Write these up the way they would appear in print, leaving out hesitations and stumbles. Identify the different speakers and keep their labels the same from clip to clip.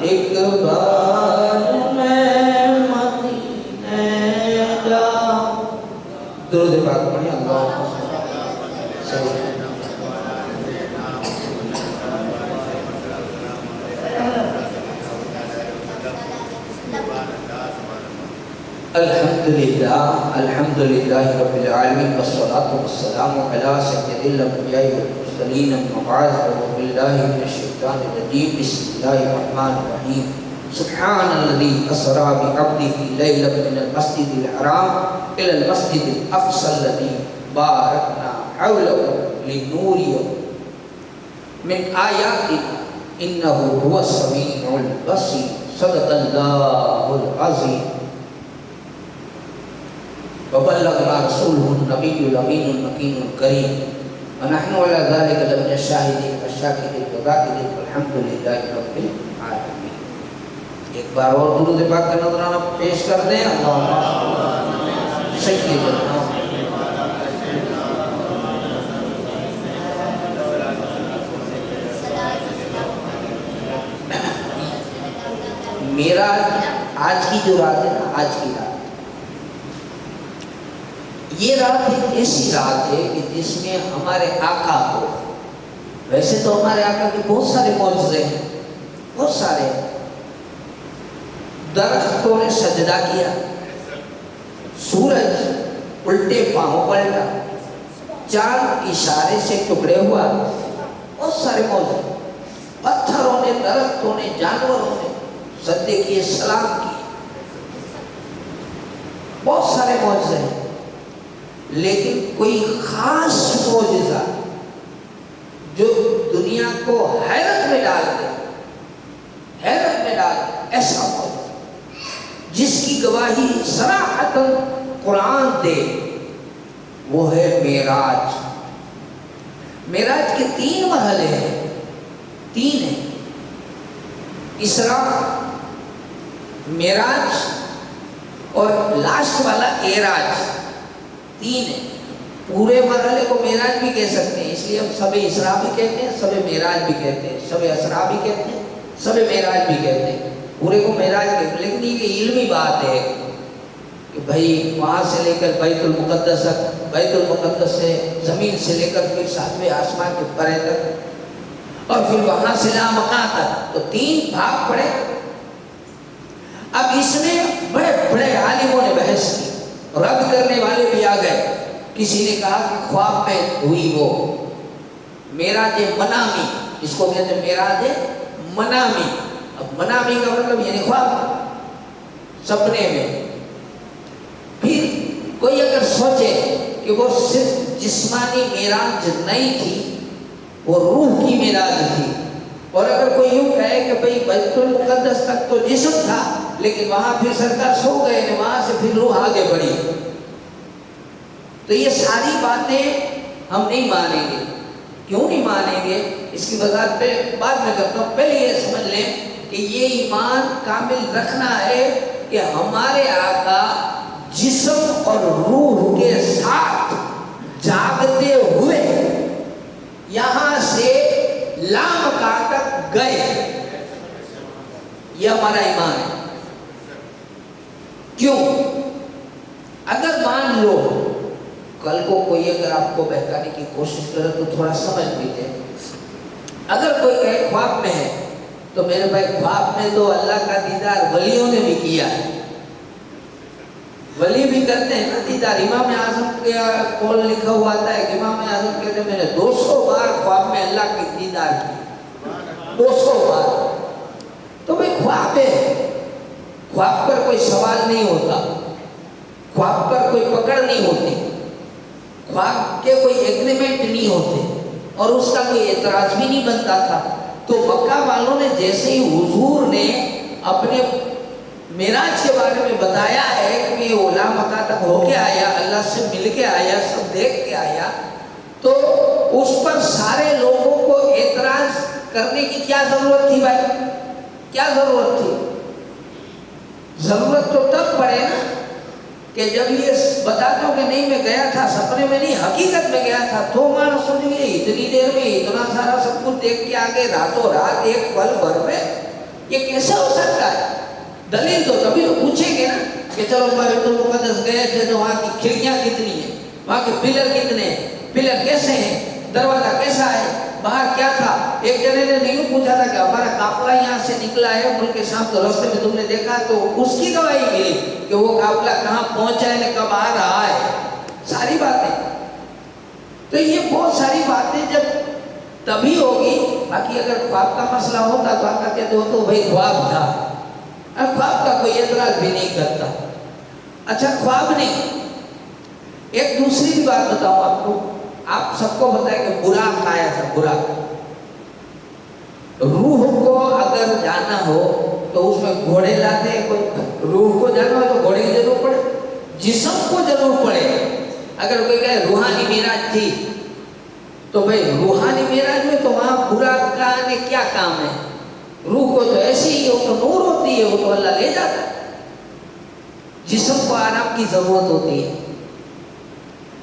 Speaker 1: ایک بار میں مدینے جاؤں. درود پاک پڑھیں. اللہ الحمدللہ رب العالمین والصلاة والسلام علی سید الانبیاء والمرسلین المبعوث باللہ من الشیطان الرجیم. بسم اللہ الرحمن الرحیم. سبحان الذی اسری بعبدہ لیلا من المسجد الحرام الی المسجد الاقصی الذی بارکنا حولہ لنوریہ من آیاتنا انہ هو السمیع البصیر. صدق اللہ العظیم. وبلغنا رسوله النبي الأمين المكين الكريم ونحن على ذلك لمن الشاهدين والشاكرين والذاكرين والحمد لله رب العالمين. ایک بار اور درود پاک کا نذرانہ پیش کر دیں. اللہم سیدنا معراج آج کی جو رات ہے نا، آج کی رات، یہ رات ایک ایسی رات ہے کہ جس میں ہمارے آقا کو، ویسے تو ہمارے آقا کے بہت سارے معجزے ہیں، بہت سارے. درختوں نے سجدہ کیا، سورج الٹے پاؤں پلٹا، چاند اشارے سے ٹکڑے ہوا، بہت سارے معجزے. پتھروں نے، درختوں نے، جانوروں نے سجدے کیے، سلام کیے، بہت سارے معجزے ہیں. لیکن کوئی خاص معجزہ جو دنیا کو حیرت میں ڈال دے، حیرت میں ڈال دے، ایسا معجزہ جس کی گواہی صراحتاً قرآن دے، وہ ہے معراج. معراج کے 3 مرحلے ہیں، 3 ہیں: اسراء، معراج اور لاسٹ والا اعراج. 3 ہیں. پورے مرحلے کو معراج بھی کہہ سکتے ہیں، اس لیے ہم شب اسراء بھی کہتے ہیں، شب معراج بھی کہتے ہیں، شب اسراء بھی کہتے ہیں، شب معراج بھی کہتے ہیں. پورے کو معراج کہتے ہیں. لیکن یہ علمی بات ہے کہ بھائی وہاں سے لے کر بیت المقدس، بیت المقدس سے زمین سے لے کر پھر 7ویں آسمان کے پرے تک، اور پھر وہاں سے لامکان تک، تو 3 بھاگ پڑے. اب اس میں بڑے بڑے عالموں نے بحث کی، رد کرنے والے بھی آ گئے. کسی نے کہا کہ خواب میں ہوئی وہ معراج منامی، اس کو کہتے ہیں معراج منامی. اب منامی کا مطلب یعنی خواب، سپنے میں. پھر کوئی اگر سوچے کہ وہ صرف جسمانی معراج نہیں تھی، وہ روح کی معراج تھی، اور اگر کوئی یوں کہے کہ بھئی بیت المقدس تک تو جسم تھا لیکن وہاں پھر سرکار سو گئے ہیں، وہاں سے پھر روح آگے بڑھی، تو یہ ساری باتیں ہم نہیں مانیں گے. کیوں نہیں مانیں گے؟ اس کی وضاحت پہ بعد میں کرتا ہوں. پہلے یہ سمجھ لیں کہ یہ ایمان کامل رکھنا ہے کہ ہمارے آقا جسم اور روح کے ساتھ جاگتے ہوئے یہاں سے لامکان تک گئے. یہ ہمارا ایمان ہے. کیوں؟ اگر مان لو کل کو کوئی اگر آپ کو بہکانے کی کوشش کرے تو تھوڑا سمجھ بھی دے. اگر کوئی کہے خواب میں ہے، تو میرے بھائی خواب میں تو اللہ کا دیدار ولیوں نے بھی کیا ہے. ولی بھی کرتے ہیں نا دیدار. امام اعظم کا قول لکھا ہوا آتا ہے کہ امام اعظم کہتے ہیں میں نے 200 بار خواب میں اللہ کی دیدار کی، 200 بار. تو بھائی خواب ہے، خواب پر کوئی سوال نہیں ہوتا، خواب پر کوئی پکڑ نہیں ہوتی، خواب کے کوئی ایگریمنٹ نہیں ہوتے، اور اس کا کوئی اعتراض بھی نہیں بنتا تھا. تو مکہ والوں نے جیسے ہی حضور نے اپنے معراج کے بارے میں بتایا ہے کہ یہ اولا مکہ تک ہو کے آیا، اللہ سے مل کے آیا، سب دیکھ کے آیا، تو اس پر سارے لوگوں کو اعتراض کرنے کی کیا ضرورت تھی بھائی؟ کیا ضرورت تھی؟ ضرورت تو تب پڑے نا کہ جب یہ بتاتا ہوں کہ نہیں میں گیا تھا، سپنے میں نہیں حقیقت میں گیا تھا، تو مانا سمجھ گئے اتنی دیر میں اتنا سارا سب کچھ دیکھ کے آگے راتوں رات ایک پل بھر میں یہ کیسے ہو سکتا ہے؟ دلیل تو تبھی تو پوچھیں گے نا کہ چلو بیت المقدس گئے تھے تو وہاں کی کھڑکیاں کتنی ہیں، وہاں کے پلر کتنے ہیں، پلر کیسے ہیں، دروازہ کیسا ہے، باہر کیا تھا؟ ایک جنے نے نہیں پوچھا تھا کہ ہمارا قافلہ یہاں سے نکلا ہے ملک شام تو راستے میں تم نے دیکھا، تو اس کی گواہی ملی کہ وہ قافلہ کہاں پہنچا ہے، کب آ رہا ہے، ساری باتیں۔ تو یہ بہت ساری باتیں جب تبھی ہوگی، باقی اگر خواب کا مسئلہ ہوتا تو آقا کہتے ہو تو بھائی خواب تھا، اب خواب کا کوئی اعتراض بھی نہیں کرتا۔ اچھا خواب نہیں، ایک دوسری بھی بات بتاؤں آپ کو، آپ سب کو بتائیں کہ براق آیا تھا، براق، روح کو اگر جانا ہو تو اس میں گھوڑے لاتے ہیں، کوئی روح کو جانا ہو تو گھوڑے کی ضرورت پڑے، جسم کو ضرور پڑے۔ اگر کوئی کہے روحانی معراج تھی تو بھئی روحانی معراج میں تو وہاں براق کا نے کیا کام ہے؟ روح کو تو ایسی ہی وہ تو نور ہوتی ہے، وہ تو اللہ لے جاتا ہے، جسم کو آرام کی ضرورت ہوتی ہے۔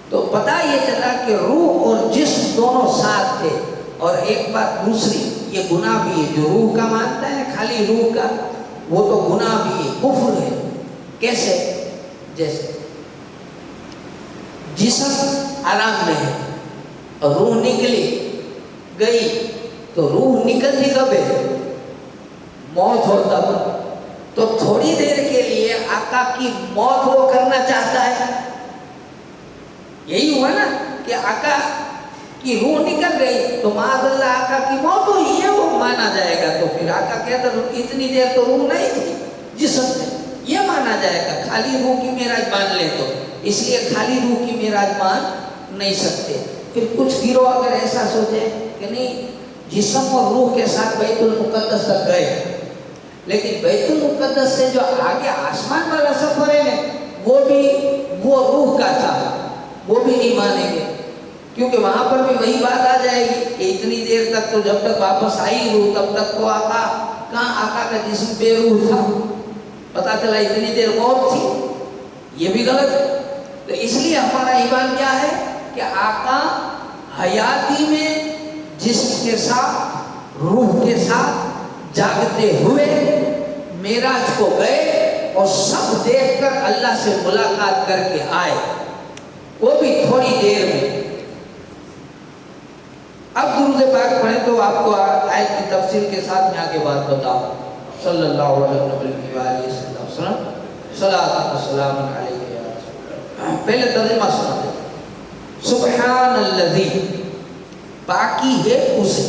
Speaker 1: تو پتہ یہ چلا کہ روح اور جسم دونوں ساتھ تھے۔ اور ایک بات دوسری، یہ گناہ بھی ہے، جو روح کا مانتا ہے خالی روح کا، وہ تو گناہ بھی ہے، کفر ہے۔ کیسے؟ جیسے جسم آرام میں ہے اور روح نکلی گئی، تو روح نکلتی کب ہے؟ موت ہو تب۔ تو تھوڑی دیر کے لیے آقا کی موت وہ کرنا چاہتا ہے، یہی ہوا نا کہ آقا کی روح نکل گئی تو معاذ اللہ آقا کی موت ہوئی ہے، وہ مانا جائے گا۔ تو پھر آقا کہتا اتنی دیر تو روح نہیں تھی جسم میں، یہ مانا جائے گا۔ خالی روح کی معراج مان لے تو، اس لیے خالی روح کی معراج مان نہیں سکتے۔ پھر کچھ گروہ اگر ایسا سوچے کہ نہیں جسم اور روح کے ساتھ بیت المقدس تک گئے، لیکن بیت المقدس سے جو آگے آسمان والا سفر ہے وہ بھی وہ روح کا تھا، وہ بھی نہیں مانیں گے، کیونکہ وہاں پر بھی وہی بات آ جائے گی کہ اتنی دیر تک تو جب تک واپس آئی روح تب تک تو آقا کہاں، آقا کا جسم بے روح تھا، پتا چلا اتنی دیر موت تھی، یہ بھی غلط ہے۔ تو اس لیے ہمارا ایمان کیا ہے کہ آقا حیاتی میں جسم کے ساتھ روح کے ساتھ جاگتے ہوئے معراج کو گئے اور سب دیکھ کر اللہ سے ملاقات کر کے آئے، وہ بھی تھوڑی دیر میں۔ اب درود پاک پڑھیں تو آپ کو آیت کی تفسیر کے ساتھ میں آگے بات بتاؤں۔ صلی اللہ علیہ وسلم، صلاۃ و سلام علیہ یا رسول اللہ۔ پہلے ترجمہ سنا دیں۔ سبحان الذی، پاکی ہے اسے،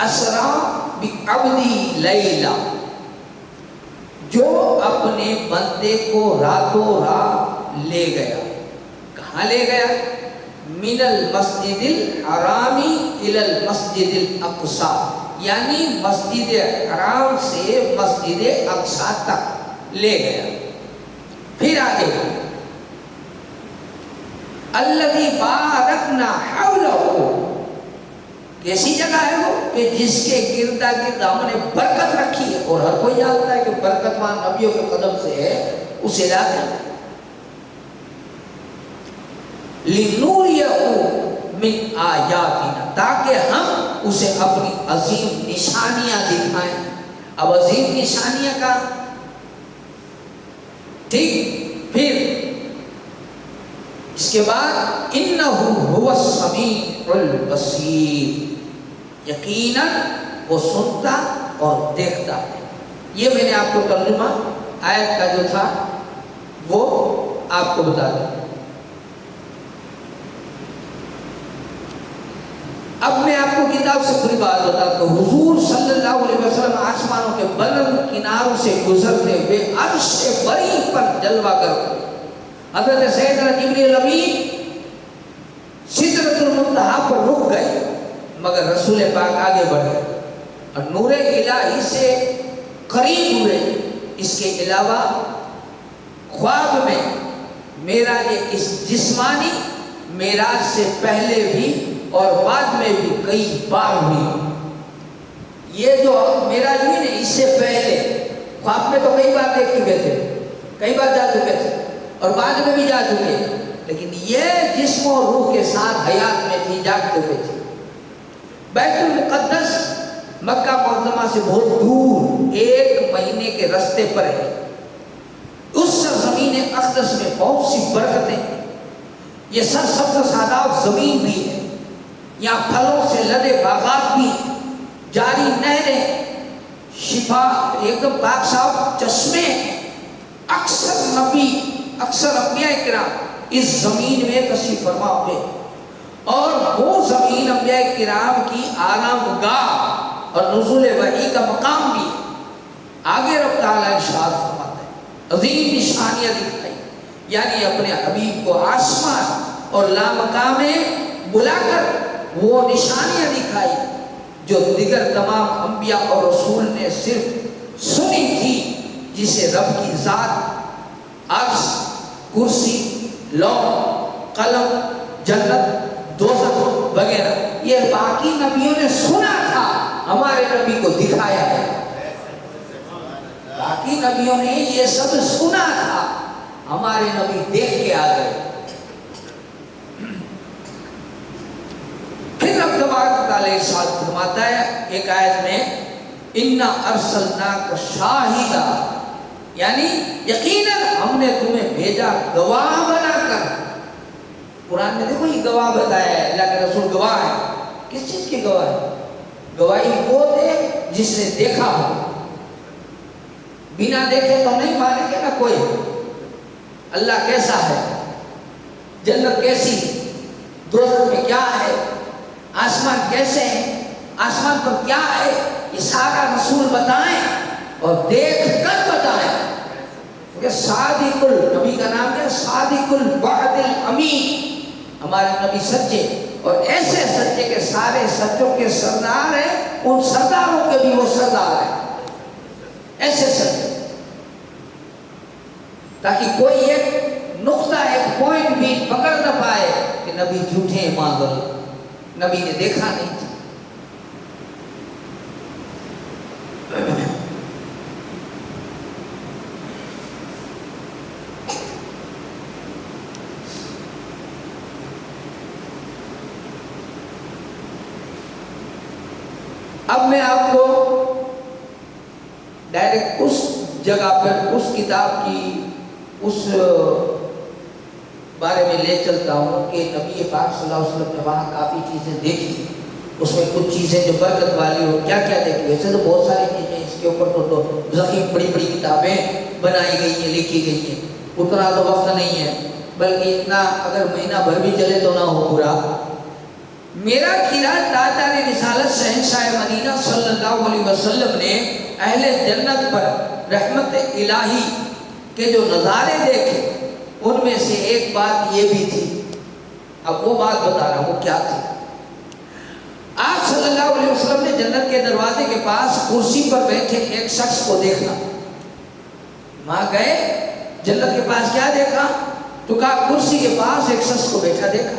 Speaker 1: اسرا بعبدی لیلا، جو اپنے بندے کو راتوں رات لے گیا۔ کہاں لے گیا؟ من المسجد الحرام الی المسجد الاقصی، یعنی مسجد حرام سے مسجد اقصی تک لے گیا۔ پھر آگے الذی بارکنا حولہ، کیسی جگہ ہے وہ کہ جس کے گردا گرد ہم نے برکت رکھی ہے، اور ہر کوئی جانتا ہے کہ برکت وہاں نبیوں کے قدم سے ہے اس علاقے میں۔ لِنُورِيَهُ مِنْ آیاتنا، تاکہ ہم اسے اپنی عظیم نشانیاں دکھائیں۔ اب عظیم نشانیاں کا ٹھیک، پھر اس کے بعد اِنَّهُ هُوَ السَّمِيعُ الْبَصِيرُ، یقیناً وہ سنتا اور دیکھتا ہے۔ یہ میں نے آپ کو ترجمہ آیت کا جو تھا وہ آپ کو بتا دیا۔ اب میں آپ کو کتاب سے پوری بات بتاتا ہوں۔ حضور صلی اللہ علیہ وسلم آسمانوں کے بلند کناروں سے گزرتے ہوئے عرش بری پر جلوہ گر، حضرت سیدنا جبریل امین سدرۃ المنتہا پر رک گئے، مگر رسول پاک آگے بڑھ گئے اور نور الہی سے قریب ہوئے۔ اس کے علاوہ خواب میں معراج اس جسمانی معراج سے پہلے بھی اور بعد میں بھی کئی بار ہوئی۔ یہ جو معراج ہوئی نا، اس سے پہلے خواب میں تو کئی بار دیکھ چکے تھے، کئی بار جا چکے تھے اور بعد میں بھی جا چکے، لیکن یہ جسم اور روح کے ساتھ حیات میں تھی، جاگتے ہوئے تھی۔ بیت المقدس مکہ معظمہ سے بہت دور 1 مہینے کے راستے پر ہے. اس سرزمین اقدس میں بہت سی برکتیں ہیں. یہ سرسبز شاداب زمین بھی ہے. یہاں پھلوں سے لدے باغات بھی ہیں, جاری نہریں, شفا ایک دم پاک صاف چشمے ہیں. اکثر انبیاء کرام اس زمین میں تشریف فرما ہوئے, اور وہ زمین انبیاء کرام کی آرام گاہ اور نزول وحی کا مقام بھی ہے. آگے رب تعالیٰ ارشاد فرماتا ہے, عظیم نشانیاں دکھائی, یعنی اپنے حبیب کو آسمان اور لامکان میں بلا کر وہ نشانیاں دکھائی جو دیگر تمام انبیاء اور رسول نے صرف سنی تھی, جسے رب کی ذات, عرش, کرسی, لوح, قلم, جنت, دوزخ وغیرہ یہ باقی نبیوں نے سنا تھا, ہمارے نبی کو دکھایا ہے. باقی نبیوں نے یہ سب سنا تھا, ہمارے نبی دیکھ کے آ گئے. پھر رب تبارک تعالیٰ ارشاد فرماتا ہے ایک آیت میں, اِنَّا أَرْسَلْنَاكَ شَاہِدًا, یعنی یقیناً ہم نے تمہیں بھیجا گواہ بنا کر. قرآن میں دیکھو یہ گواہ بتایا ہے, اللہ کے رسول گواہ ہے. کس چیز کی گواہ ہے؟ گواہی وہ دے جس نے دیکھا ہو. بنا دیکھے تو نہیں مانیں گے نا کوئی. اللہ کیسا ہے, جنت کیسی, دوزخ میں کیا ہے, آسمان کیسے ہیں, آسمان پر کیا ہے, یہ سارا رسول بتائیں اور دیکھ کر بتائیں. کہ صادق نبی کا نام کیا, صادق الوعد الامین. ہمارے نبی سچے, اور ایسے سچے کہ سارے سچوں کے سردار ہیں, ان سرداروں کے بھی وہ سردار ہیں. ایسے سچے تاکہ کوئی ایک نقطہ, ایک پوائنٹ بھی پکڑ نہ پائے کہ نبی جھوٹے ہیں, معذر نبی نے دیکھا نہیں تھا. اب میں آپ کو ڈائریکٹ اس جگہ پر, اس کتاب کی اس بارے میں لے چلتا ہوں کہ نبی پاک صلی اللہ علیہ وسلم نے وہاں کافی چیزیں دیکھی. اس میں کچھ چیزیں جو برکت والی ہو, کیا کیا دیکھی. ویسے تو بہت ساری چیزیں اس کے اوپر تو ذخیر بڑی بڑی کتابیں بنائی گئی ہیں, لکھی گئی ہیں, اتنا تو وقت نہیں ہے, بلکہ اتنا اگر مہینہ بھر بھی چلے تو نہ ہو پورا. میرا خیال تاجدار رسالت شہنشاہ مدینہ صلی اللہ علیہ وسلم نے اہل جنت پر رحمت الہی کے جو نظارے دیکھے, ان میں سے ایک بات یہ بھی تھی. اب وہ بات بتا رہا ہوں وہ کیا تھی. آپ صلی اللہ علیہ وسلم نے جنت کے دروازے کے پاس کرسی پر بیٹھے ایک شخص کو دیکھا. وہاں گئے, جنت کے پاس کیا دیکھا تو کہا کرسی کے پاس ایک شخص کو بیٹھا دیکھا,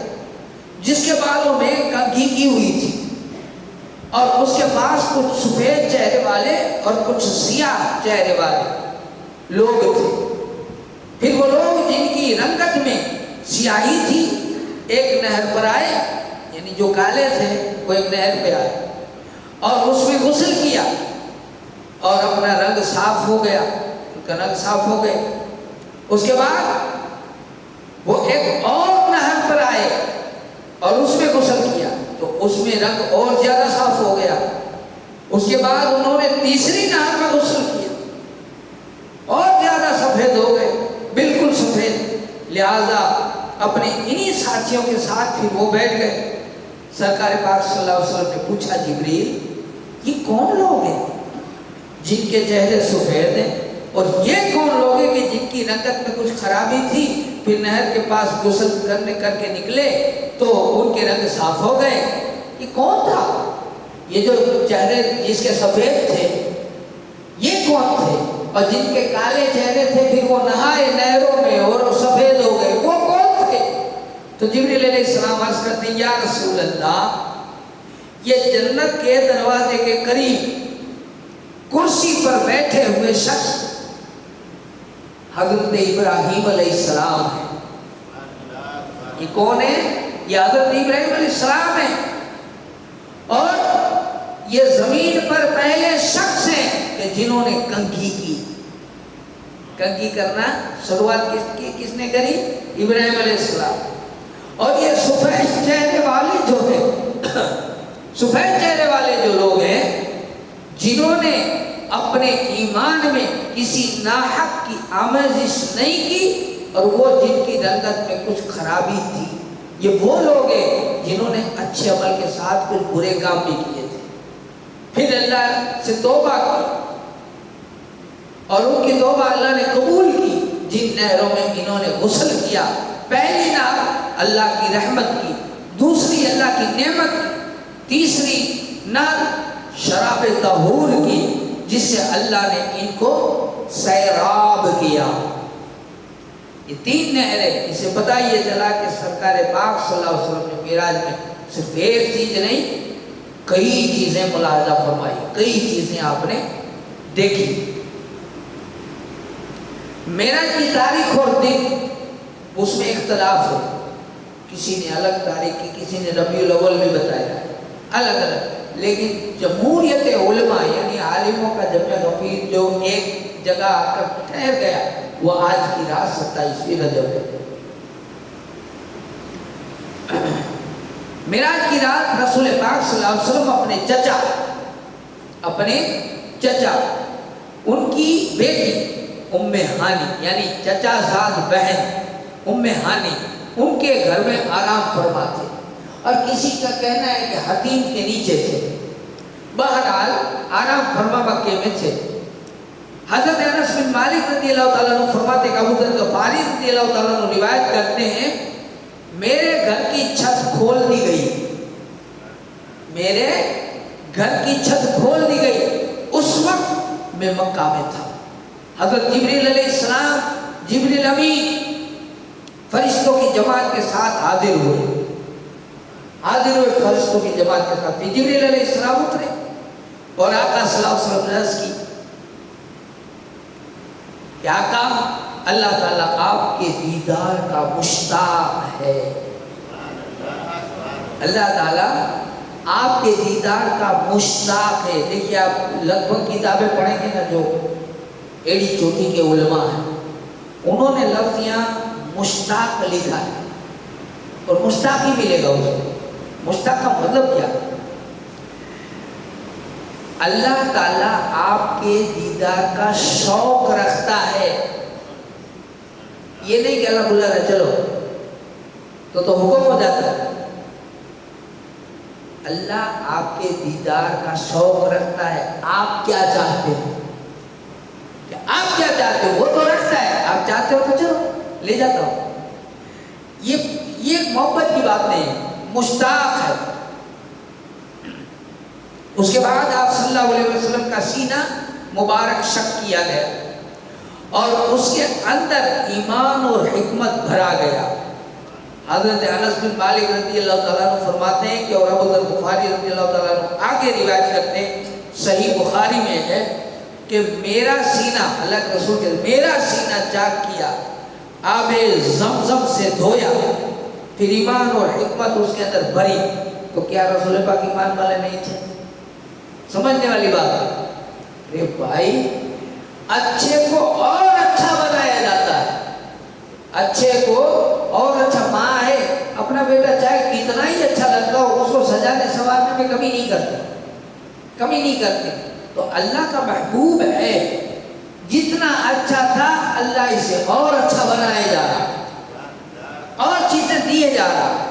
Speaker 1: جس کے بالوں میں کنگھی کی ہوئی تھی, اور اس کے پاس کچھ سفید چہرے والے اور کچھ سیاہ چہرے والے لوگ تھے. پھر وہ لوگ جن کی رنگت میں سیاہی تھی ایک نہر پر آئے, یعنی جو کالے تھے وہ ایک نہر پہ آئے اور اس میں غسل کیا اور اپنا رنگ صاف ہو گیا, ان کا رنگ صاف ہو گیا. اس کے بعد وہ ایک اور نہر پر آئے اور اس میں غسل کیا تو اس میں رنگ اور زیادہ صاف ہو گیا. اس کے بعد انہوں نے تیسری نہر میں غسل کیا اور زیادہ سفید ہو گئے, بالکل سفید. لہذا اپنے انہی ساتھیوں کے ساتھ پھر وہ بیٹھ گئے. سرکار پاک صلی اللہ علیہ وسلم نے پوچھا, جبریل یہ کون لوگ ہیں جن کے چہرے سفید ہیں, اور یہ کون لوگ ہیں کہ جن کی رنگت میں کچھ خرابی تھی, پھر نہر کے پاس غسل کر کے نکلے تو ان کے رنگ صاف ہو گئے. یہ کون تھا؟ یہ جو چہرے جس کے سفید تھے یہ کون تھے, اور جن کے کالے چہرے تھے پھر وہ نہائے نہروں میں اور سفید ہو گئے, وہ کون تھے؟ تو جبریل علیہ السلام عرض کرتے ہیں, یا رسول اللہ, یہ جنت کے دروازے کے قریب کرسی پر بیٹھے ہوئے شخص حضرت ابراہیم علیہ السلام ہے. یہ کون ہے؟ یہ حضرت ابراہیم علیہ السلام ہے. اور یہ زمین پر پہلے شخص ہیں کہ جنہوں نے کنگھی کی. کنگھی کرنا شروعات کس نے کری؟ ابراہیم علیہ السلام. اور یہ سفید چہرے والے جو ہیں، سفید چہرے والے جو لوگ ہیں جنہوں نے اپنے ایمان میں کسی ناحق کی آمیزش نہیں کی اور وہ جن کی رنگت میں کچھ خرابی تھی، یہ وہ لوگ ہیں جنہوں نے اچھے عمل کے ساتھ کچھ برے کام بھی کیے تھے، پھر اللہ سے توبہ کی اور ان کی توبہ اللہ نے قبول کی. جن نہروں میں انہوں نے غسل کیا، پہلی نہر اللہ کی رحمت کی، دوسری اللہ کی نعمت کی، تیسری نہر شراب طہور کی جس سے اللہ نے ان کو سیراب کیا. یہ 3 نہریں. اسے پتہ یہ چلا کہ سرکار پاک صلی اللہ علیہ وسلم نے معراج میں صرف ایک چیز نہیں، کئی چیزیں ملاحظہ فرمائی، کئی چیزیں آپ نے دیکھی. معراج کی تاریخ اور دن اس میں اختلاف ہے، کسی نے الگ تاریخ کی، کسی نے ربیع الاول بھی بتایا، الگ الگ. لیکن جمہوریت علماء یعنی عالموں کا جمع غفیر جو ایک جگہ آ کر ٹھہر گیا وہ آج کی رات 27 رجب ہے. معراج کی رات رسول پاک صلی اللہ علیہ وسلم اپنے چچا ان کی بیٹی ام ہانی یعنی چچا زاد بہن ام ہانی ان کے گھر میں آرام فرما تھے، اور کسی کا کہنا ہے کہ حتیم کے نیچے تھے. بہرحال آرام فرما مکے میں تھے. حضرت انس بن مالک رضی اللہ تعالیٰ عنہ فرماتے کہ ابو ذر غفاری رضی اللہ تعالیٰ عنہ روایت کرتے ہیں میرے گھر کی چھت کھول دی گئی، میرے گھر کی چھت کھول دی گئی. اس وقت میں مکہ میں تھا. حضرت جبریل علیہ السلام، جبریل امین فرشتوں کی جماعت کے ساتھ حاضر ہوئے فرشتوں کی جماعت کے ساتھ. جبریل علیہ السلام اترے اور آقا صلی اللہ علیہ وسلم نے عرض کی کہ آقا اللہ تعالیٰ آپ کے دیدار کا مشتاق ہے. اللہ تعالیٰ آپ کے دیدار کا مشتاق ہے. دیکھیے آپ لگ بھگ کتابیں پڑھیں گے نا جو ایڑی چوٹی کے علماء ہیں انہوں نے لفظ یہاں مشتاق لکھا ہے اور مشتاق ہی ملے گا اسے. مشتاق کا مطلب کیا؟ اللہ تعالیٰ آپ کے دیدار کا شوق رکھتا ہے. یہ نہیں کہ اللہ بلا رہا چلو تو حکم ہو جاتا ہے. اللہ آپ کے دیدار کا شوق رکھتا ہے. آپ کیا چاہتے ہیں؟ آپ کیا چاہتے ہو وہ تو رکھتا ہے، آپ چاہتے ہو تو چلو لے جاتا ہوں. یہ محبت کی بات نہیں ہے، مشتاق ہے. اس کے بعد آپ صلی اللہ علیہ وسلم کا سینہ مبارک شق کیا گیا اور اس کے اندر ایمان اور حکمت بھرا گیا. حضرت انس بن مالک رضی اللہ تعالیٰ عنہ فرماتے ہیں کہ اور ابو ذر غفاری رضی اللہ تعالیٰ عنہ آگے روایت کرتے ہیں، صحیح بخاری میں ہے کہ میرا سینہ، اللہ کے رسول کے میرا سینہ چاک کیا، آب زمزم سے دھویا، پھر ایمان اور حکمت اس کے اندر بھری. تو کیا رسول پاک ایمان والے نہیں تھے؟ سمجھنے والی بات ہے. ارے بھائی اچھے کو اور اچھا بنایا جاتا ہے، اچھے کو اور اچھا. ماں ہے اپنا بیٹا چاہے کتنا ہی اچھا لگتا ہو اس کو سجانے سنوارنے میں کمی نہیں کرتے. تو اللہ کا محبوب ہے، جتنا اچھا تھا اللہ اسے اور اچھا بنائے جا رہا، اور چیزیں دیے جا رہا.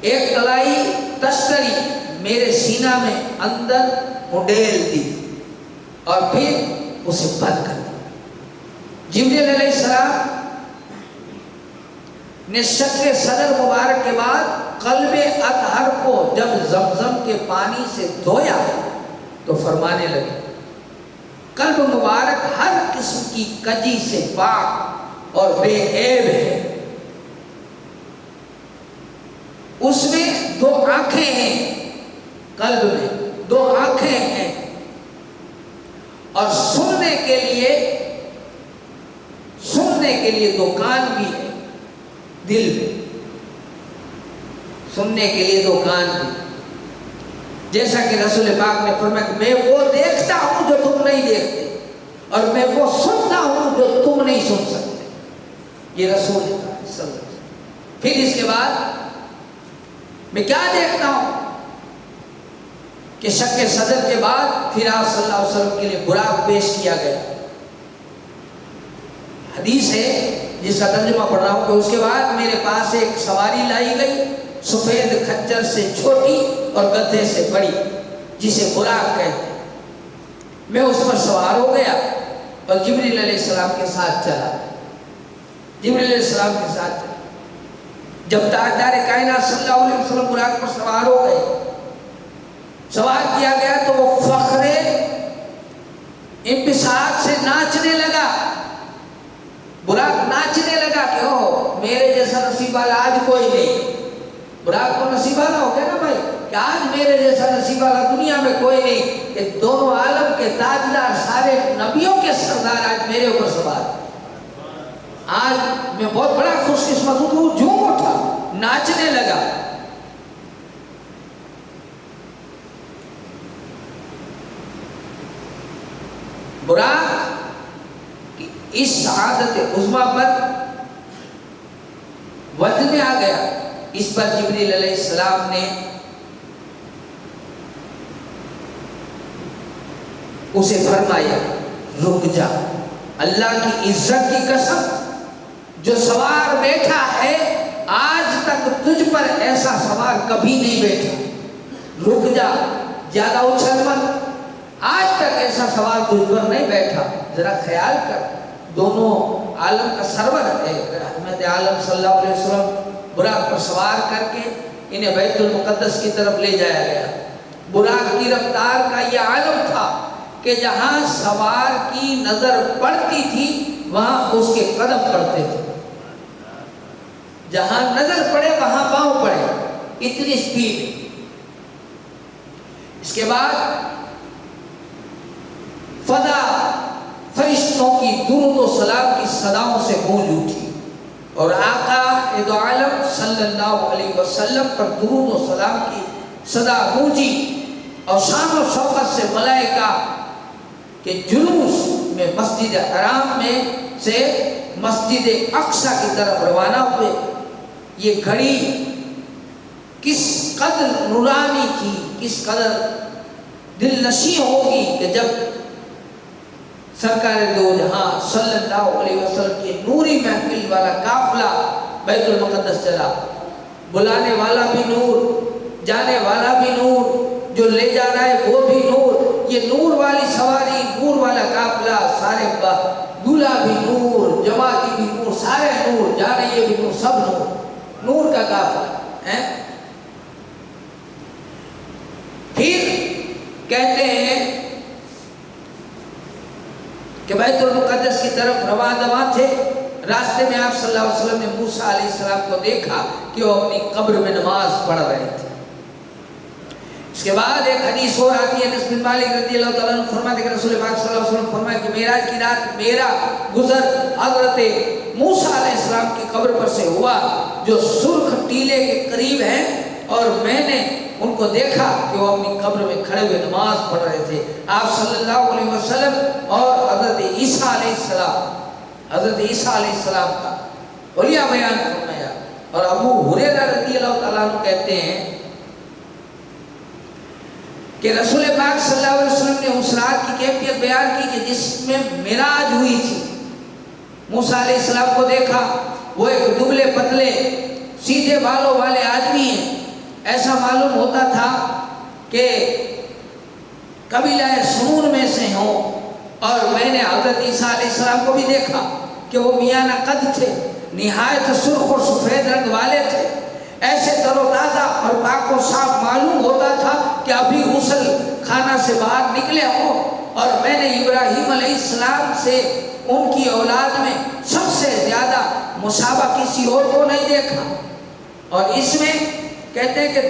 Speaker 1: ایک طلائی تشتری میرے سینہ میں اندر اڈیل دی اور پھر اسے بند کر دیا. جبریل علیہ السلام نے شق صدر مبارک کے بعد قلب اطہر کو جب زمزم کے پانی سے دھویا تو فرمانے لگے قلب مبارک ہر قسم کی کجی سے پاک اور بے عیب ہے. اس میں 2 آنکھیں ہیں، قلب میں 2 آنکھیں ہیں اور سننے کے لیے 2 کان بھی ہے. دل میں سننے کے لیے 2 کان بھی. جیسا کہ رسول پاک نے فرمایا کہ میں وہ دیکھتا ہوں جو تم نہیں دیکھتے، اور میں وہ سنتا ہوں جو تم نہیں سن سکتے. یہ رسول نے کہا صلی اللہ علیہ وسلم. پھر اس کے بعد میں کیا دیکھتا ہوں کہ شق صدر کے بعد پھر آپ صلی اللہ علیہ وسلم کے لیے براق پیش کیا گیا. حدیث ہے جس کا ترجمہ پڑھ رہا ہوں کہ اس کے بعد میرے پاس ایک سواری لائی گئی، سفید خچر سے چھوٹی اور گدھے سے بڑی، جسے براق کہتے ہیں. میں اس پر سوار ہو گیا اور جبریل علیہ السلام کے ساتھ چلا. جبریل علیہ السلام کے ساتھ چلا. جب تاجدار کائنات صلی اللہ علیہ وسلم براق پر سوار ہو گئے، سوار کیا گیا تو وہ فخر انبساط سے ناچنے لگا. براق ناچنے لگا کہ او میرے جیسا نصیب والا آج کوئی نہیں. براق کو نصیب والا ہو گیا نا بھائی کہ آج میرے جیسا نصیب والا دنیا میں کوئی نہیں، کہ دونوں عالم کے تاجدار، سارے نبیوں کے سردار آج میرے اوپر سوار. آج میں بہت بڑا خوش قسمت ہوں. تو وہ جھوم اٹھا، ناچنے لگا. براق اس سعادت عظمیٰ پر وزن آ گیا. اس پر جبریل علیہ السلام نے اسے فرمایا رک جا، اللہ کی عزت کی قسم، جو سوار بیٹھا ہے آج تک تجھ پر ایسا سوار کبھی نہیں بیٹھا. رک جا، زیادہ اچھل مت، آج تک ایسا سوار تجھ پر نہیں بیٹھا. ذرا خیال کر، دونوں عالم کا سرور ہے رحمت عالم صلی اللہ علیہ وسلم براق پر سوار کر کے انہیں بیت المقدس کی طرف لے جایا گیا. براق کی رفتار کا یہ عالم تھا کہ جہاں سوار کی نظر پڑتی تھی وہاں اس کے قدم پڑتے تھے. جہاں نظر پڑے وہاں پاؤں پڑے، اتنی سپیڈ. اس کے بعد فضا فرشتوں کی درود و سلام کی صداؤں سے گونج اٹھی اور آقا دو عالم صلی اللہ علیہ وسلم پر درود و سلام کی صدا گونجی اور شان و شوقت سے ملائکہ کے جلوس میں مسجد حرام میں سے مسجد اقصی کی طرف روانہ ہوئے. یہ گھڑی کس قدر نورانی تھی، کس قدر دل نشیں ہوگی کہ جب سرکار دو جہاں صلی اللہ علیہ وسلم کی نوری محفل والا قافلہ بیت المقدس چلا. بلانے والا بھی نور، جانے والا بھی نور، جو لے جا رہا ہے وہ بھی نور. یہ نور والی سواری، نور والا قافلہ، سارے دولہا بھی نور، جماعتی بھی نور، سارے نور، جا رہے بھی نور، سب نور، نور کا قافلہ ہے. پھر کہتے ہیں کہ بیت المقدس کی طرف رواں دواں تھے. راستے میں آپ صلی اللہ علیہ وسلم نے موسیٰ علیہ السلام کو دیکھا کہ وہ اپنی قبر میں نماز پڑھ رہے تھے. اس کے بعد ایک حدیث اور آتی ہے، انس بن مالک رضی اللہ تعالیٰ عنہ فرماتے کہ رسول پاک صلی اللہ علیہ وسلم فرمایا کہ معراج کی رات میرا گزر حضرت موسیٰ علیہ السلام کی قبر پر سے ہوا جو سرخ ٹیلے کے قریب ہیں، اور میں نے ان کو دیکھا کہ وہ اپنی قبر میں کھڑے ہوئے نماز پڑھ رہے تھے. آپ صلی اللہ علیہ وسلم اور حضرت عیسیٰ علیہ السلام، حضرت عیسیٰ علیہ السلام کا اولیاء بیان فرمایا. اور ابو ہریرہ رضی اللہ تعالیٰ عنہ کہتے ہیں کہ رسول پاک صلی اللہ علیہ وسلم نے اس رات کی کیفیت بیان کی کہ جس میں معراج ہوئی تھی. موسیٰ علیہ السلام کو دیکھا، وہ ایک دبلے پتلے سیدھے بالوں والے آدمی ہیں. ایسا معلوم ہوتا تھا کہ قبیلہ سنون میں سے ہوں. اور میں نے حضرت عیسیٰ علیہ السلام کو بھی دیکھا کہ وہ میانہ قد تھے، نہایت سرخ اور سفید رنگ والے تھے. ایسے تر و تازہ اور پاک و صاف معلوم ہوتا تھا کہ ابھی غسل خانہ سے باہر نکلے ہوں. اور میں نے ابراہیم علیہ السلام سے ان کی اولاد میں سب سے زیادہ مشابہ کسی اور کو نہیں دیکھا. اور اس میں کہتے ہیں کہ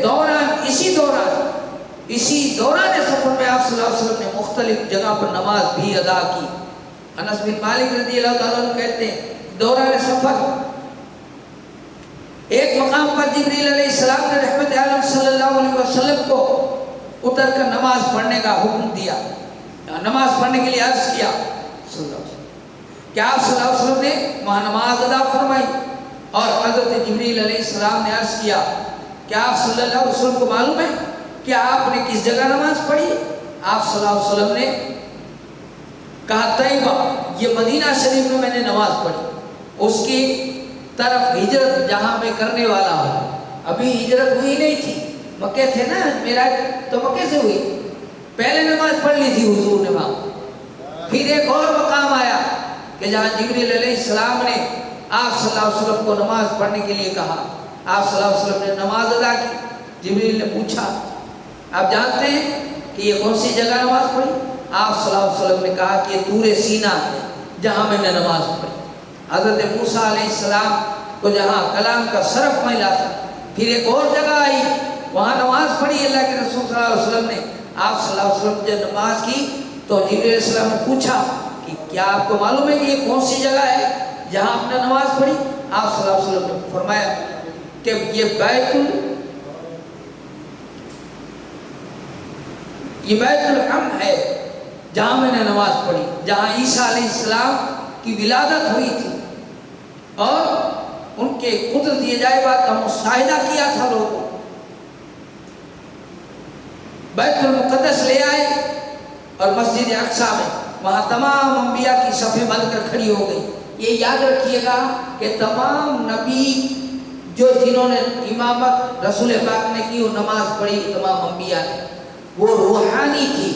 Speaker 1: اسی دوران سفر میں آپ صلی اللہ علیہ وسلم نے مختلف جگہ پر نماز بھی ادا کی. انس بن مالک رضی اللہ تعالیٰ عنہ کہتے ہیں دوران سفر ایک مقام پر جبریل علیہ السلام نے رحمت عالم صلی اللہ علیہ وسلم کو اتر کر نماز پڑھنے کا حکم دیا، نماز پڑھنے کے لیے عرض کیا صلی اللہ علیہ وسلم کہ آپ صلی اللہ علیہ وسلم نے وہاں نماز ادا فرمائی، اور حضرت جبریل علیہ السلام نے عرض کیا کہ آپ صلی اللہ علیہ وسلم کو معلوم ہے کہ آپ نے کس جگہ نماز پڑھی؟ آپ صلی اللہ علیہ وسلم نے کہا طیبہ، یہ مدینہ شریف میں میں نے نماز پڑھی، اس کی طرف ہجرت جہاں میں کرنے والا ہوں، ابھی ہجرت ہوئی نہیں تھی، مکے تھے نا، میرا تو مکے سے ہوئی، پہلے نماز پڑھ لی تھی حضور نے وہاں۔ پھر ایک اور مقام آیا کہ جہاں جبریل علیہ السلام نے آپ صلی اللہ علیہ وسلم کو نماز پڑھنے کے لیے کہا، آپ صلی اللہ علیہ وسلم نے نماز ادا کی۔ جبریل نے پوچھا آپ جانتے ہیں کہ یہ کون سی جگہ نماز پڑھی؟ آپ صلی اللہ علیہ وسلم نے کہا کہ یہ طور سینا ہے جہاں میں نے نماز پڑھی۔ حضرت موسیٰ علیہ السلام کو جہاں کلام کا صرف پھیلا تھا، پھر ایک اور جگہ آئی، وہاں نماز پڑھی اللہ کے رسول صلی اللہ علیہ وسلم نے۔ آپ صلی اللہ علیہ وسلم جب نماز کی تو جبریل علیہ السلام نے پوچھا کہ کیا آپ کو معلوم ہے کہ یہ کون سی جگہ ہے جہاں آپ نے نماز پڑھی؟ آپ صلی اللہ علیہ وسلم نے فرمایا کہ یہ بیت الحم ہے جہاں میں نے نماز پڑھی، جہاں عیسیٰ علیہ السلام کی ولادت ہوئی تھی اور ان کے قدرت یہ جائے بات کا مشاہدہ کیا تھا لوگوں۔ بیت المقدس لے آئے اور مسجد اقصیٰ میں وہاں تمام انبیاء کی صفیں بن کر کھڑی ہو گئی۔ یہ یاد رکھیے گا کہ تمام نبی جو جنہوں نے امامت رسول پاک نے کی وہ نماز پڑھی، تمام انبیاء نے، وہ روحانی تھی۔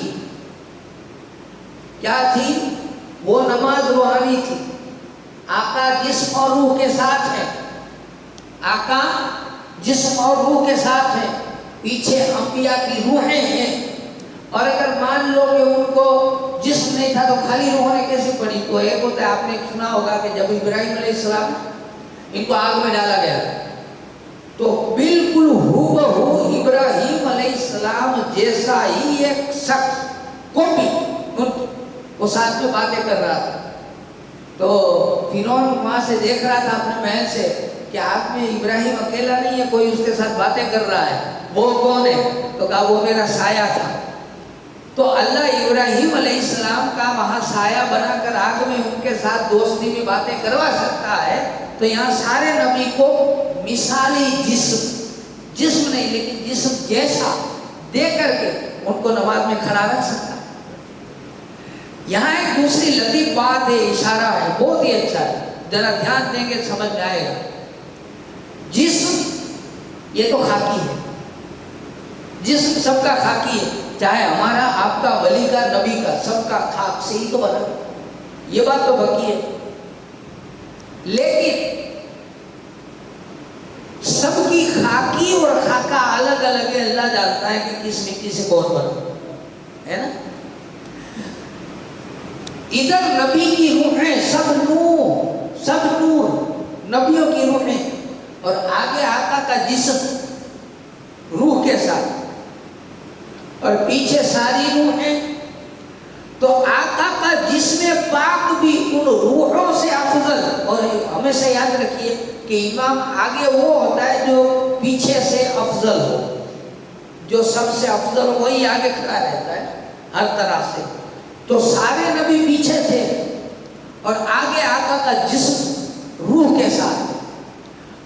Speaker 1: کیا تھی؟ وہ نماز روحانی تھی۔ آقا جسم اور روح کے ساتھ ہے، آقا جسم اور روح کے ساتھ ہے، پیچھے انبیاء کی روحیں ہیں، اور اگر مان لو کہ ان کو جسم نہیں تھا تو خالی روح نے کیسے پڑھی؟ تو ایک ہوتا ہے، آپ نے سنا ہوگا کہ جب ابراہیم علیہ السلام ان کو آگ میں ڈالا گیا تو بالکل ہو ابراہیم علیہ السلام جیسا ہی ایک شخص کاپی وہ ساتھ میں باتیں کر رہا تھا۔ تو فرعون وہاں سے دیکھ رہا تھا اپنے محل سے کہ آپ میں ابراہیم اکیلا نہیں ہے، کوئی اس کے ساتھ باتیں کر رہا ہے، وہ کون ہے؟ تو کہا وہ میرا سایہ تھا۔ تو اللہ ابراہیم علیہ السلام کا وہاں سایہ بنا کر آگ میں ان کے ساتھ دوستی میں باتیں کروا سکتا ہے، تو یہاں سارے نبی کو مثالی جسم نہیں لیکن جسم جیسا دے کر کے ان کو نماز میں کھڑا رکھ سکتا ہے۔ یہاں ایک دوسری لطیف بات ہے، اشارہ ہے، بہت ہی اچھا ہے، ذرا دھیان دیں گے سمجھ میں آئے گا۔ جسم یہ تو خاکی ہے، جسم سب کا خاکی ہے، چاہے ہمارا، آپ کا، ولی کا، نبی کا، سب کا خاک سے ہی تو بنا، یہ بات تو پکی ہے۔ لیکن سب کی خاکی اور خاکہ الگ الگ ہے، اللہ جانتا ہے کہ کس مٹی سے کون بنا ہے نا۔ ادھر نبی کی روحیں سب نور نبیوں کی روحیں، اور آگے آقا کا جسم روح کے ساتھ، اور پیچھے ساری روحیں۔ تو آقا کا جسم پاک بھی ان روحوں سے افضل، اور ہمیشہ یاد رکھیے کہ امام آگے وہ ہوتا ہے جو پیچھے سے افضل ہو، جو سب سے افضل وہی آگے کھڑا رہتا ہے ہر طرح سے۔ تو سارے نبی پیچھے تھے اور آگے آقا کا جسم روح کے ساتھ،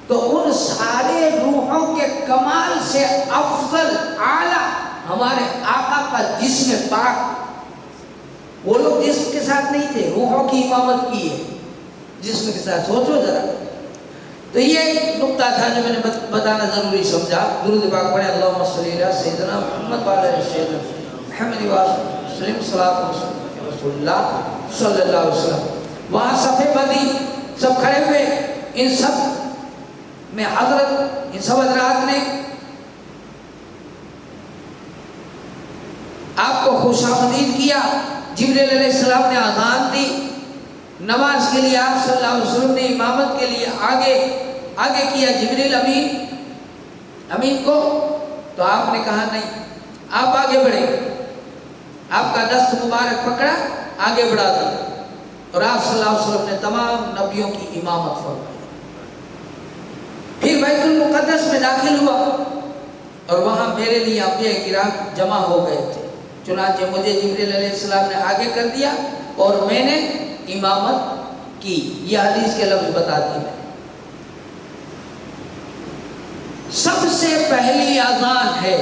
Speaker 1: تو ان سارے روحوں کے کمال سے افضل اعلیٰ ہمارے آقا کا جسم پاک۔ وہ لوگ جسم کے ساتھ نہیں تھے، روحوں کی امامت کی ہے جسم کے ساتھ، سوچو ذرا۔ تو یہ نقطہ تھا جو میں نے بتانا ضروری سمجھا۔ درود پاک پڑھیں، اللہم صلی علی سیدنا محمد وعلی سیدنا محمد وسلم، صلاۃ رسول اللہ صلی اللہ علیہ وسلم۔ وہاں صفیں بندی، سب کھڑے ہوئے، ان سب میں حضرت، ان سب حضرات نے آپ کو خوش آمدید کیا۔ جبریل علیہ السلام نے اذان دی، نماز کے لیے آپ صلی اللہ علیہ وسلم نے امامت کے لیے آگے کیا جبریل امین کو، تو آپ نے کہا نہیں، آپ آگے بڑھے، آپ کا دست مبارک پکڑا، آگے بڑھا دیا، اور آپ صلی اللہ علیہ وسلم نے تمام نبیوں کی امامت فرمائی۔ پھر بیت المقدس میں داخل ہوا اور وہاں میرے لیے انبیاء کرام جمع ہو گئے تھے، چنانچہ مجھے جبریل علیہ السلام نے آگے کر دیا اور میں نے امامت کی. یہ حدیث کے لفظ بتا دیے میں نے. سب سے پہلی اذان ہے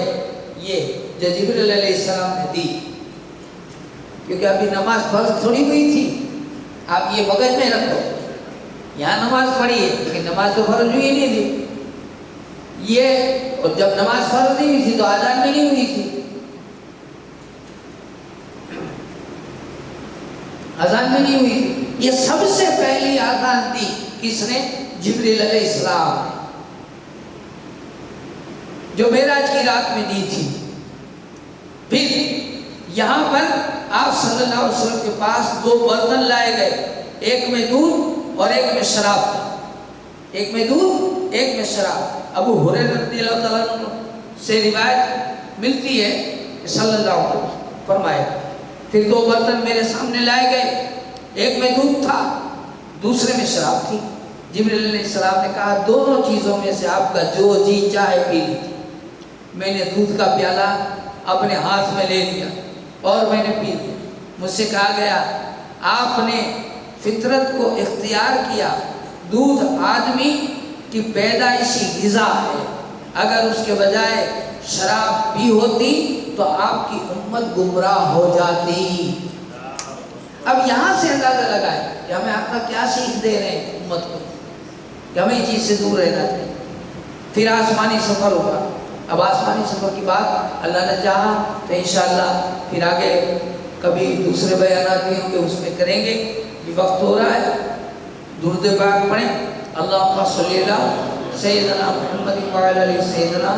Speaker 1: یہ جو جبریل علیہ السلام نے دی، کیونکہ ابھی نماز فرض تھوڑی ہوئی تھی. آپ یہ مغز میں رکھو، یہاں نماز پڑھی ہے لیکن نماز تو فرض ہوئی نہیں تھی. یہ اور جب نماز فرض نہیں ہوئی تھی تو اذان بھی نہیں ہوئی تھی، اذان بھی نہیں ہوئی تھی. یہ سب سے پہلی اذان دی کس نے؟ جبریل علیہ السلام نے، جو معراج کی رات میں دی تھی. پھر یہاں پر آپ صلی اللہ علیہ وسلم کے پاس 2 برتن لائے گئے، ایک میں دودھ اور ایک میں شراب تھا. ایک میں دودھ ایک میں شراب. ابو ہریرہ رضی اللہ تعالیٰ عنہ سے روایت ملتی ہے کہ صلی اللہ علیہ وسلم فرمائے پھر 2 برتن میرے سامنے لائے گئے، ایک میں دودھ تھا دوسرے میں شراب تھی. جبریل علیہ السلام نے کہا دونوں چیزوں میں سے آپ کا جو جی چاہے پی لیجیے. میں نے دودھ کا پیالہ اپنے ہاتھ میں لے لیا اور میں نے پی لیا. مجھ سے کہا گیا آپ نے فطرت کو اختیار کیا، دودھ آدمی کی پیدائشی غذا ہے، اگر اس کے بجائے شراب پی ہوتی تو آپ کی امت گمراہ ہو جاتی. اب یہاں سے اندازہ لگائے کہ ہمیں آپ کا کیا سیکھ دے رہے ہیں امت کو، کہ ہمیں اس چیز سے دور رہنا چاہیے. پھر آسمانی سفر ہوگا. اب آسمانی سفر کی بات اللہ نے چاہا تو انشاءاللہ پھر آگے کبھی دوسرے بیانات بھی ہوں گے، اس میں کریں گے. یہ وقت ہو رہا ہے، درود پاک پڑھیں. اللہم صلی علی سیدنا محمد وعلی آل سیدنا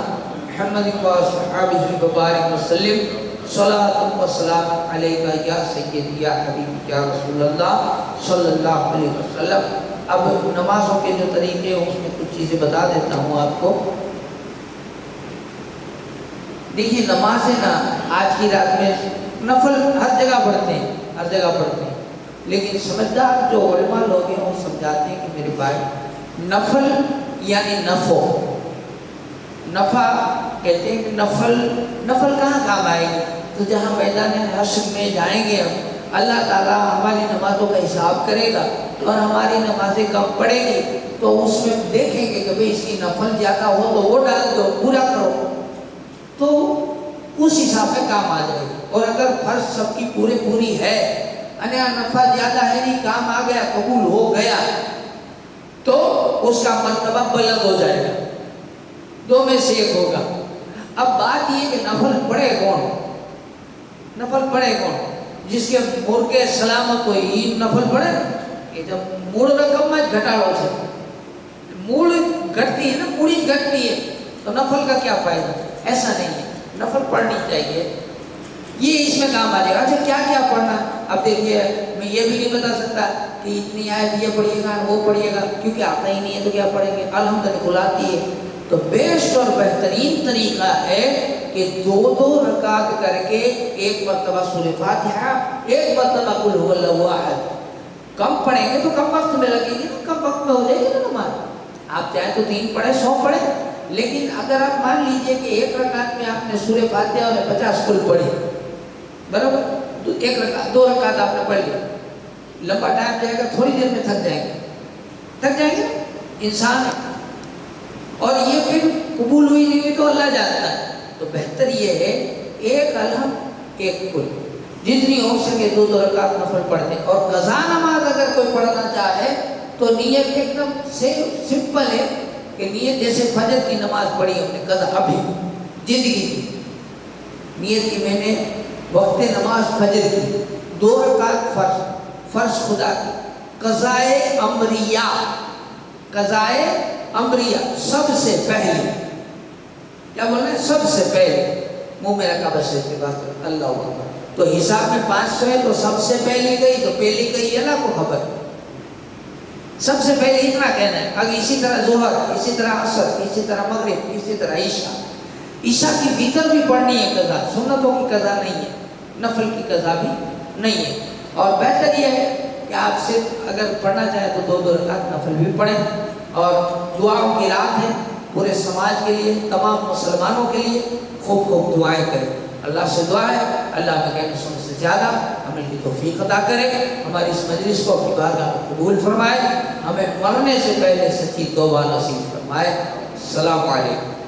Speaker 1: محمد وصحبہ وبارک وسلم. صلاۃ و سلام علیکہ یا سیدی یا حبیبی یا رسول اللہ صلی اللہ علیہ وسلم. اب نمازوں کے جو طریقے ہیں اس میں کچھ چیزیں بتا دیتا ہوں آپ کو. دیکھیے نمازیں نا آج کی رات میں نفل ہر جگہ پڑھتے ہیں، ہر جگہ پڑھتے ہیں، لیکن سمجھدار جو علماء لوگ ہیں وہ سمجھاتے ہیں کہ میرے بھائی نفل یعنی نفع. نفع کہتے ہیں کہ نفل کہاں کام آئے گی؟ تو جہاں میدان حشر میں جائیں گے ہم، اللہ تعالیٰ ہماری نمازوں کا حساب کرے گا اور ہماری نمازیں کم پڑے گی تو اس میں دیکھیں گے کہ بھئی اس کی نفل زیادہ ہو تو وہ ڈال دو، پورا کرو، تو اس حساب میں کام آ جائے گی. اور اگر فرض سب کی پوری ہے، انیا نفع زیادہ ہے نہیں، کام آ گیا، قبول ہو گیا، تو اس کا مرتبہ بلند ہو جائے گا. 2 میں سے ایک ہوگا. اب بات یہ کہ نفل پڑھے کون؟ نفل پڑھے کون؟ جس کے مرغے سلامت ہوئی نفل پڑھے. کہ جب موڑ رقم میں گھٹاڑو سے موڑ گھٹتی ہے نا، موڑی گھٹتی ہے تو نفل کا کیا فائدہ؟ ایسا نہیں ہے، نفل پڑھنی چاہیے، یہ اس میں کام آ جائے گا. اچھا کیا کیا پڑھنا؟ اب دیکھیے میں یہ بھی نہیں بتا سکتا کہ اتنی آیت یہ پڑھیے گا وہ پڑھیے گا، کیونکہ آتا ہی نہیں ہے تو کیا پڑھیں گے. الحمدللہ آتی ہے. تو بیسٹ اور بہترین طریقہ ہے کہ 2 رکعت کر کے ایک مرتبہ سورہ فاتحہ، ایک مرتبہ قل هو اللہ احد. کم پڑھیں گے تو کم وقت میں لگے گی نا، کم وقت میں ہو جائے گی نا نماز. آپ چاہیں تو 3 پڑھیں 100 پڑھیں، لیکن اگر آپ مان لیجئے کہ ایک رکعت میں آپ نے سورہ فاتحہ اور 50 قل پڑھی، برابر، تو 1 رکعت 2 رکعت آپ نے پڑھ لی، لمبا ٹائم جائے گا، تھوڑی دیر میں تھک جائیں گے انسان ہے. اور یہ پھر قبول ہوئی نہیں ہوئی تو اللہ جانتا ہے. تو بہتر یہ ہے ایک الحمد ایک قل، جتنی ہو سکے 2 رکعت نفل پڑھ دیں. اور قضا نماز اگر کوئی پڑھنا چاہے تو نیت ایک دم سے سمپل ہے کہ نیت جیسے فجر کی نماز پڑھی ہم نے قضا ابھی زندگی کی نیت کی، میں نے وقت نماز فجر کی 2 رکعت فرض خدا کی، قضائے امریہ سب سے پہلے، کیا بول رہے ہیں؟ سب سے پہلے منہ میں رکھا بس کے بعد اللہ اکبر. تو حساب میں 500 ہے تو سب سے پہلی گئی تو پہلی گئی اللہ کو خبر. سب سے پہلے اتنا کہنا ہے. اگر اسی طرح ظہر، اسی طرح عصر، اسی طرح مغرب، اسی طرح عشاء کی وتر بھی پڑھنی ہے. قضا سنتوں کی قضا نہیں ہے، نفل کی قضا بھی نہیں ہے. اور بہتر یہ ہے کہ آپ صرف اگر پڑھنا چاہیں تو 2 رکعت نفل بھی پڑھیں. اور دعاؤں کی رات ہے، پورے سماج کے لیے، تمام مسلمانوں کے لیے خوب خوب دعائیں کریں۔ اللہ سے دعا ہے اللہ میں کہنے سننے سے زیادہ ہمیں کی توفیق عطا کرے، ہماری اس مجلس کو اپنی بارگاہ میں قبول فرمائے، ہمیں مرنے سے پہلے سچی توبہ نصیب فرمائے۔ السلام علیکم۔